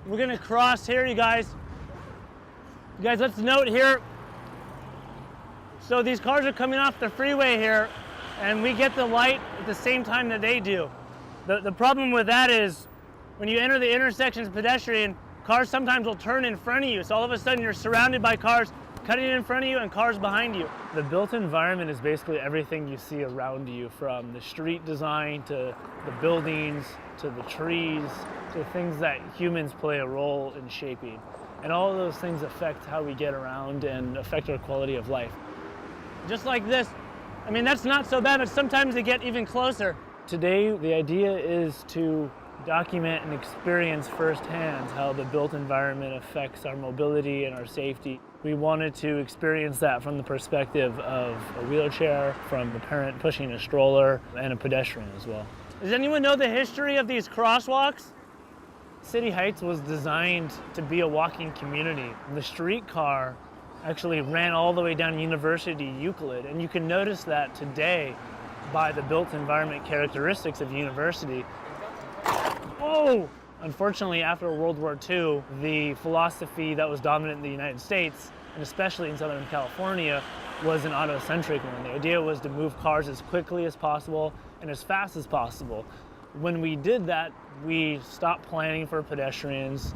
We're gonna cross here, you guys. You guys, let's note here. So these cars are coming off the freeway here, and we get the light at the same time that they do. The problem with that is when you enter the intersection as a pedestrian, cars sometimes will turn in front of you. So all of a sudden you're surrounded by cars cutting in front of you and cars behind you. The built environment is basically everything you see around you, from the street design to the buildings, to the trees, to things that humans play a role in shaping. And all of those things affect how we get around and affect our quality of life. Just like this. I mean, that's not so bad, but sometimes they get even closer. Today, the idea is to document and experience firsthand how the built environment affects our mobility and our safety. We wanted to experience that from the perspective of a wheelchair, from a parent pushing a stroller, and a pedestrian as well. Does anyone know the history of these crosswalks? City Heights was designed to be a walking community. The streetcar actually ran all the way down University Euclid, and you can notice that today by the built environment characteristics of University. Whoa! Unfortunately, after World War II, the philosophy that was dominant in the United States, and especially in Southern California, was an autocentric one. The idea was to move cars as quickly as possible and as fast as possible. When we did that, we stopped planning for pedestrians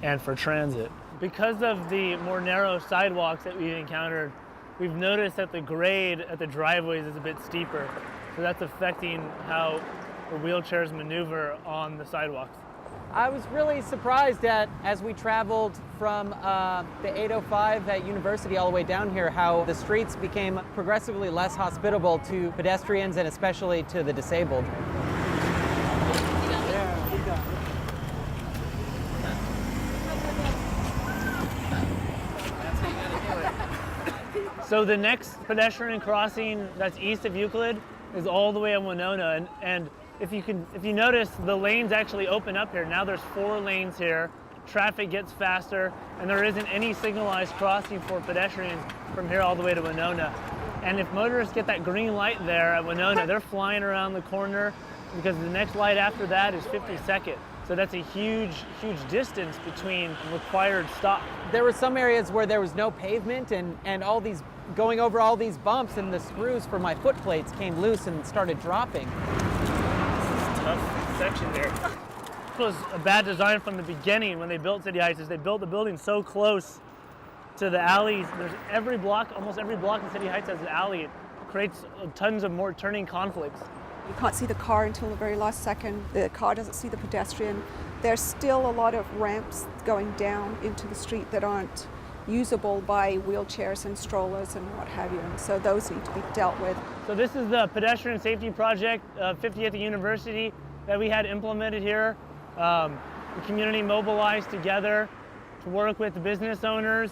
and for transit. Because of the more narrow sidewalks that we've encountered, we've noticed that the grade at the driveways is a bit steeper. So that's affecting how the wheelchairs maneuver on the sidewalks. I was really surprised as we traveled from the 805 at University all the way down here, how the streets became progressively less hospitable to pedestrians and especially to the disabled. So the next pedestrian crossing that's east of Euclid is all the way on Winona, and if you notice, the lanes actually open up here. Now there's 4 lanes here, traffic gets faster, and there isn't any signalized crossing for pedestrians from here all the way to Winona. And if motorists get that green light there at Winona, they're flying around the corner because the next light after that is 52nd. So that's a huge, huge distance between required stops. There were some areas where there was no pavement and all these, going over all these bumps, and the screws for my foot plates came loose and started dropping. Tough section here. This was a bad design from the beginning when they built City Heights. Is they built the building so close to the alleys. There's every block, almost every block in City Heights has an alley. It creates tons of more turning conflicts. You can't see the car until the very last second. The car doesn't see the pedestrian. There's still a lot of ramps going down into the street that aren't usable by wheelchairs and strollers and what have you. And so those need to be dealt with. So this is the pedestrian safety project, 50th University, that we had implemented here. The community mobilized together to work with the business owners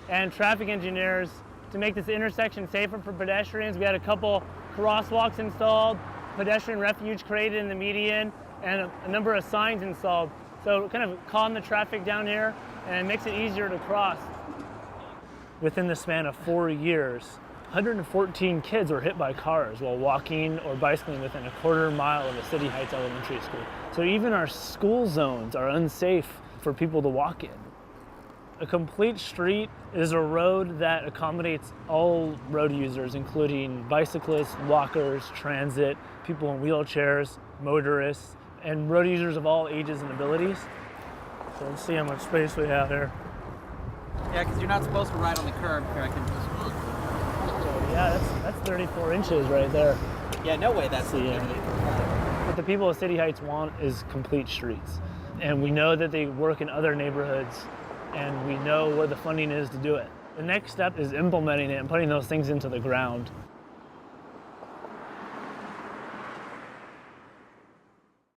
and traffic engineers to make this intersection safer for pedestrians. We had a couple crosswalks installed, pedestrian refuge created in the median, and a number of signs installed. So kind of calm the traffic down here and makes it easier to cross. Within the span of 4 years, 114 kids were hit by cars while walking or bicycling within a quarter mile of a City Heights elementary school. So even our school zones are unsafe for people to walk in. A complete street is a road that accommodates all road users, including bicyclists, walkers, transit, people in wheelchairs, motorists, and road users of all ages and abilities. So let's see how much space we have here. Yeah, because you're not supposed to ride on the curb, correct? So yeah, that's 34 inches right there. Yeah, no way that's the What the people of City Heights want is complete streets. And we know that they work in other neighborhoods, and we know where the funding is to do it. The next step is implementing it and putting those things into the ground.